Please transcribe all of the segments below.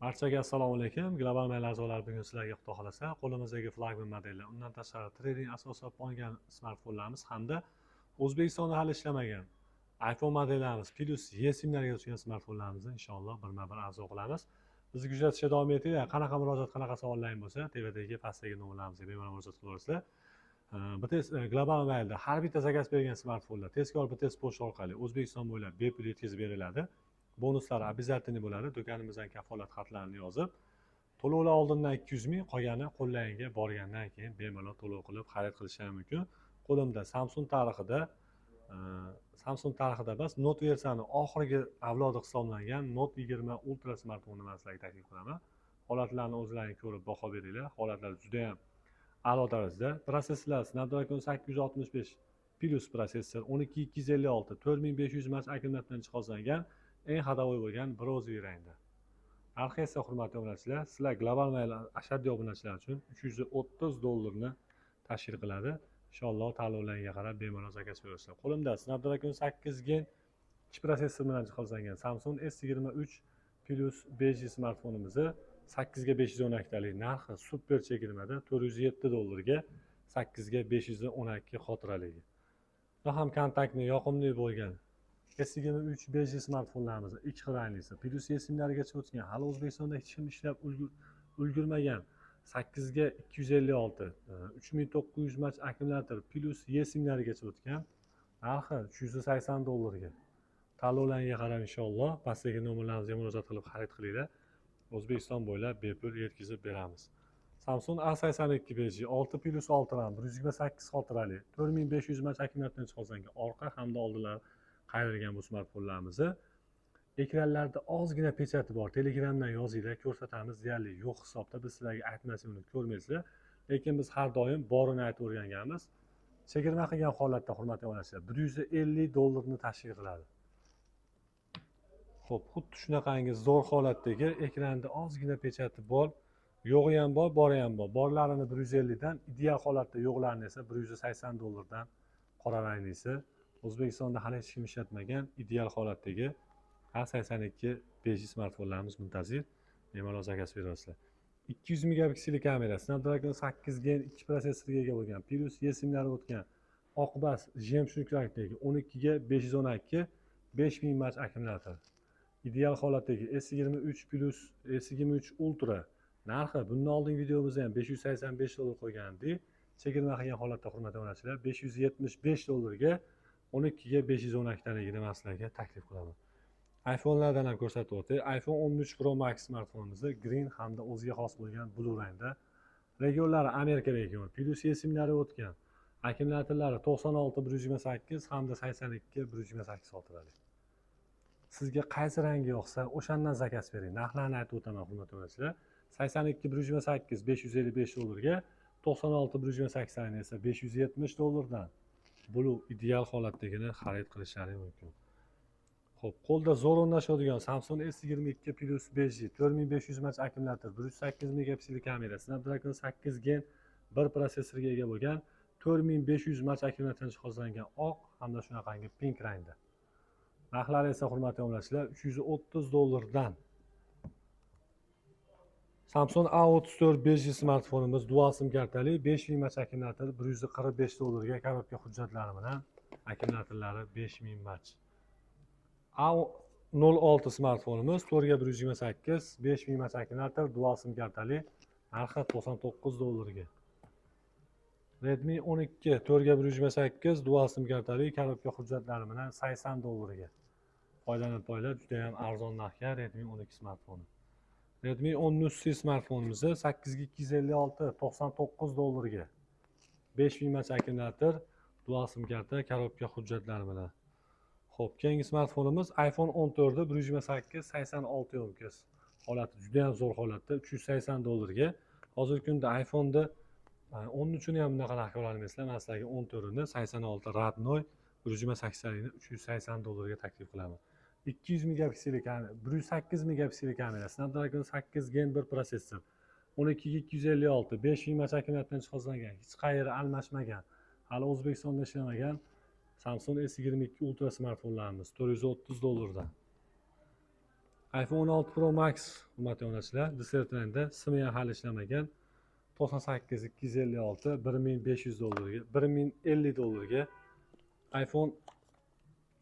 Barchaga assalomu alaykum. Global mail a'zolari bugun sizlarga xudo xolasa qo'limizdagi flagman modellar, undan tashqari trading asosida olgan smartfonlarimiz hamda O'zbekistonda hali ishlamagan iPhone modellarimiz plus E simlarga tushgan smartfonlarimizni inshaalloh birma-bir arzu qilamiz. Bizga kuzatishga davom etinglar. Qanaqa murojaat, qanaqa savollar bo'lsa, tevadagi pastdagi nomerlarimizga bemalol murojaat qilaverasizlar. Bitta global mailda har bitta zakaz bergan smartfonlar tezkor bitta pochta orqali O'zbekiston bo'ylab bepul yetkazib beriladi. Bonuslari обязательный bo'ladi. Do'konimizdan kafolat xatlarini yozib, to'lovlar oldindan 200 ming, qolgani qo'llaringga borgandan keyin bemalol to'lov qilib xarid qilishingiz mumkin. Qo'limda Samsung tarixida emas, Note versiyani oxirgi avlodi hisoblangan Note 20 Ultra smartfonni men sizlarga taklif qilaman. Holatlarni o'zlaringiz ko'rib baho beringlar. Holatlar juda ham a'lo darajada. Prosessorlar Snapdragon 865 Plus prosessor, 12256, 4500 mAh akkumulyatordan jihozlangan eng hadavoy bo'lgan Browser rangda. Narxi esa hurmatli obunachilar, sizlar Global Mail ashaddiy obunachilar uchun $330 tashkil qiladi. Inshaalloh tanlovlarga qarab bemalol zakaz berasizlar. Qo'limda Snapdragon 8 Gen 2 prosessor bilan jihozlangan Samsung S23 Plus 5G smartfonimizni 8 ga 512 talik narxi super chekilmada $407 8 ga 512 xotiraligi. Bu ham kontaktni yoqimli bo'lgan S23 5G smartfonlarimizni ikki xil ranglisi plus E simlarigacha o'tgan, hali O'zbekistonda hech kim ishlab ulgurmagan 8 ga 256 3900 mAh akkumulyator plus E simlarigacha o'tgan, narxi $380 ga. Tanlovlarga qarab inshaalloh pastdagi nomerlarimizga murojaat qilib xarid qilinglar. O'zbekiston bo'ylab bepul yetkazib beramiz. Samsung A82 5G 6 plus 6 RAM 128 xotirali 4500 mAh akkumulyatordan jihozlangan orqa hamda oldinlari qayrilgan bu smartfonlarimizni ekranlarda ozgina pechati bor. Telegramdan yozinglar, ko'rsatamiz, deyarli yo'q hisobda. Biz sizlarga aytmasak uni ko'rmaysizlar, lekin biz har doim borini aytib o'rganganmiz. Chegirma qilgan holatda hurmatli obunachilar $150 tashkil qiladi. Xo'p, xuddi shunaqangi zo'r holatdagi ekranda ozgina pechati bor, yo'g'i ham bor, bori ham bor. Borlarini 150 dan, ideal holatda yo'qlarini esa $180 dan qora ranglisi. O'zbekistonda hali hech kim ishlatmagan ideal holatdagi A82 5G smartfonlarimiz muntazir. Bemalol zakaz berasizlar. 200 megapiksel kamera, Snapdragon 8 Gen 2 prosessorga ega bo'lgan, plus E simlari o'tgan, oqbas jemshug rangdagi 12 ga 512 5000 mAh akkumulyator. Ideal holatdagi S23 Plus, S23 Ultra. Narxi bundan oldingi videomizda ham $585 qo'ygandik. Chegirma qilgan holatda hurmatli obunachilar $575 ga 12 ga 512 taligini men sizlarga taklif qilaman. iPhone'lardan ham ko'rsatib o'tay. iPhone 13 Pro Max smartfonimizni green hamda o'ziga xos bo'lgan blue rangda. Regionlari Amerika regioni, plus E simlari o'tgan. Akkumulyatorlari 96 128 hamda 82 128 xotirali. Sizga qaysi rangi yoqsa, o'shandan zakaz bering. Narxlarni aytib o'taman hurmatli obunachilar. 82 128 $555 ga, 96 128 rangli esa $570 dan blue ideal holatdagini xarid qilishlari mumkin. Xo'p, qo'lda zo'r o'rnashadigan Samsung S22 Plus 5G 4500 mAh akkumulyator, 108 megapiksel kamera, Snapdragon 8 Gen 1 prosessorga ega bo'lgan, 4500 mAh akkumulyatordan jihozlangan oq hamda shunaqangi pink rangda. Narxlari esa hurmatli obunachilar $330 dan. Samsung A34 5G smartfonimiz dual sim kartali 5000 mAh akkumulyator $145 ga, korobka hujjatlari bilan akkumulyatorlari 5000 mAh. A06 smartfonimiz 4 ga 128 5000 mAh akkumulyator dual sim kartali, narxi $99 ga. Redmi 12 4 ga 128 dual sim kartali, korobka hujjatlari bilan $80 ga. Foydalanib qo'yinglar, juda ham arzon narxga Redmi 12 smartfoni. Redmi 13C smartfonimizni 8 ga 256 $99 ga. 5000 mAh akkumulyator, dual sim karta, korobka hujjatlari bilan. Xo'p, keyingi smartfonimiz iPhone 14 128 86 yo'mkis. Holati juda ham zo'r holatda, $380 ga. Hozirgi kunda iPhone'da 13 ni ham bunaqa narxga ololmaysizlar. Men sizlarga 14 ni 86 radnoy 128 talikni $380 ga taklif qilaman. 200 megapiksel kamera, 108 megapiksel kamera, Snapdragon 8 Gen 1 prosessor, 12 ga 256 5000 mAh akkumulyatordan jihozlangan, hech qayeri almashmagan, hali O'zbekistonda ishlamagan Samsung S22 Ultra smartfonlarimiz $430 dan. iPhone 16 Pro Max hurmatli obunachilar, Disneylandda simi ham hali ishlamagan 98 256 $1500 $1050 iPhone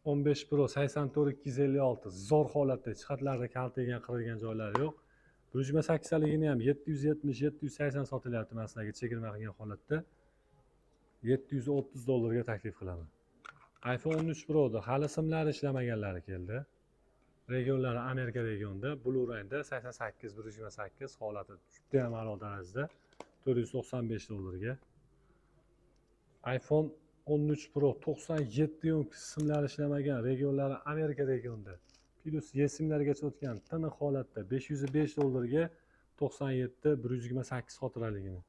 15 Pro 84 256 zo'r holatda, jihatlarda kaltagan, qirgan joylari yo'q. 128 taligini ham 770 780 sotilyapti, men sizlarga chegirma qilgan holatda $730 ga taklif qilaman. iPhone 13 Pro da hali simlari ishlamaganlari keldi. Regionlari Amerika regionida, Blu-rayda 88 128 holati juda ham a'lo darajada $495 ga. iPhone 13 Pro 97 simlari ishlamagan, regionlari Amerika regionida. Plus simlargacha o'tgan tiniq holatda $505 ga 97 128 xotiraligini.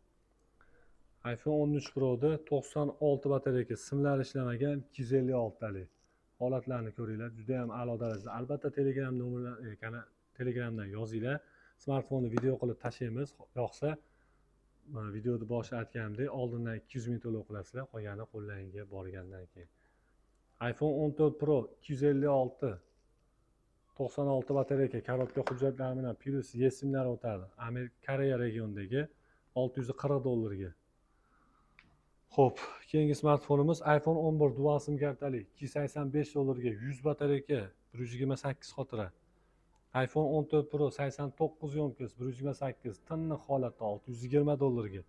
iPhone 13 Pro da 96 batareyka, simlari ishlamagan 256 talik. Holatlarni ko'ringlar, juda ham a'lo darajada. Albatta Telegram nomerini Telegramdan yozinglar. Smartfonni video qilib tashlaymiz. Yoqsa videoda boshida aytganimdek, oldindan 200 ming to'lov qilasizlar, qolgani qo'llaringizga borgandan keyin. iPhone 14 Pro 256 96 batareyka, korobka hujjatlari bilan plus simlar o'tadi. Amerika Koreya regionidagi $640 ga. Xo'p, keyingi smartfonimiz iPhone 11 dual sim kartali $285 ga, 100 batareyka, 128 xotira. iPhone 14 Pro 89 yomkiz, 128 tiniq holatda $620 ga.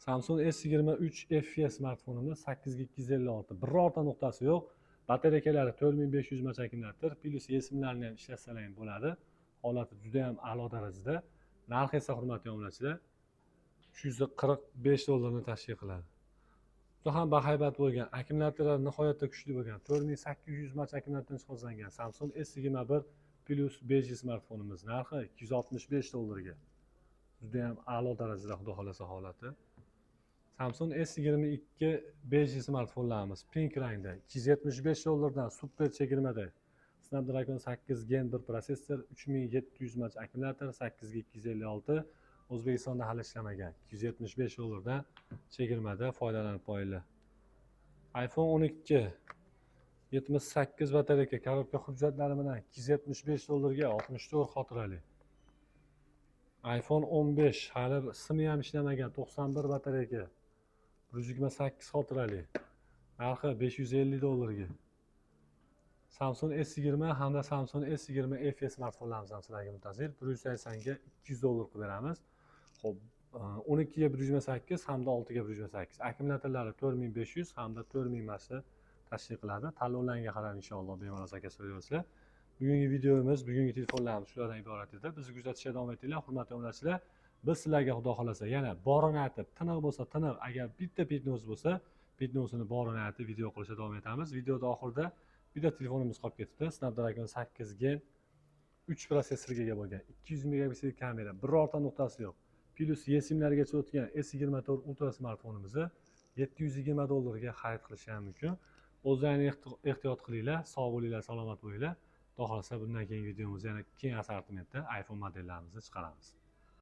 Samsung S23 FE smartfonimiz 8 256, birorta nuqtasi yo'q. Batareykalari 4500 mAh akkumulyator, plus simlarni ham ishlasalar bo'ladi. Holati juda ham a'lo darajada. Narxi esa hurmatli obunachilar $345 ni tashkil qiladi. Juda ham bahaybat bo'lgan, akkumulyatorlar nihoyatda kuchli bo'lgan, 4800 mAh akkumulyatordan jihozlangan Samsung S21 Plus beji smartfonimiz narxi $265 ga. Juda ham a'lo darajada, xudo xolasa holati. Samsung S22 beji smartfonlarimiz pink rangda $275 dan super chegirmada. Snapdragon 8 Gen 1 prosessor, 3700 mAh akkumulyator, 8 256. O'zbekistonda hali ishlamagan. $275 dan chegirmada foydalanib qo'yinglar. iPhone 12 78 batareyka, korobka hujjatlari bilan $275 ga 64 xotirali. iPhone 15 hali simi ham ishlamagan, 91 batareyka, 128 xotirali. Narxi $550 ga. Samsung S20 hamda Samsung S20 FE smartfonlarimiz ham sizlarga muntazir. 180 ga $200 qilib beramiz. Xo'p, 12 ga 128 hamda 6 ga 128. Akkumulyatorlari 4500 hamda 4000 mAh tashkil qiladi. Tanlovlarga qarab inshaalloh bemalol zakaz qo'yasizlar. Bugungi videomiz, bugungi telefonlarimiz shulardan iborat edi. Bizni kuzatishga davom etinglar, hurmatli obunachilar. Biz sizlarga xudo xolasa yana borini aytib, tiniq bo'lsa tiniq, agar bitta pitnos bo'lsa, pitnosini borini aytib video qilishga davom etamiz. Videoda oxirida bitta telefonimiz qolib ketibdi. Snapdragon 8 Gen 3 prosessorga ega bo'lgan, 200 megapiksel kamera, birorta nuqtasi yo'q. Plus simlargacha o'tgan S24 Ultra smartfonimizni $720 ga xarid qilish ham mumkin. O'zlaringiz ehtiyot qilinglar, sog' bo'linglar, salomat bo'linglar. Xudo xolasa bundan keyingi videomizda yana keng assortimentda iPhone modelllarimizni chiqaramiz.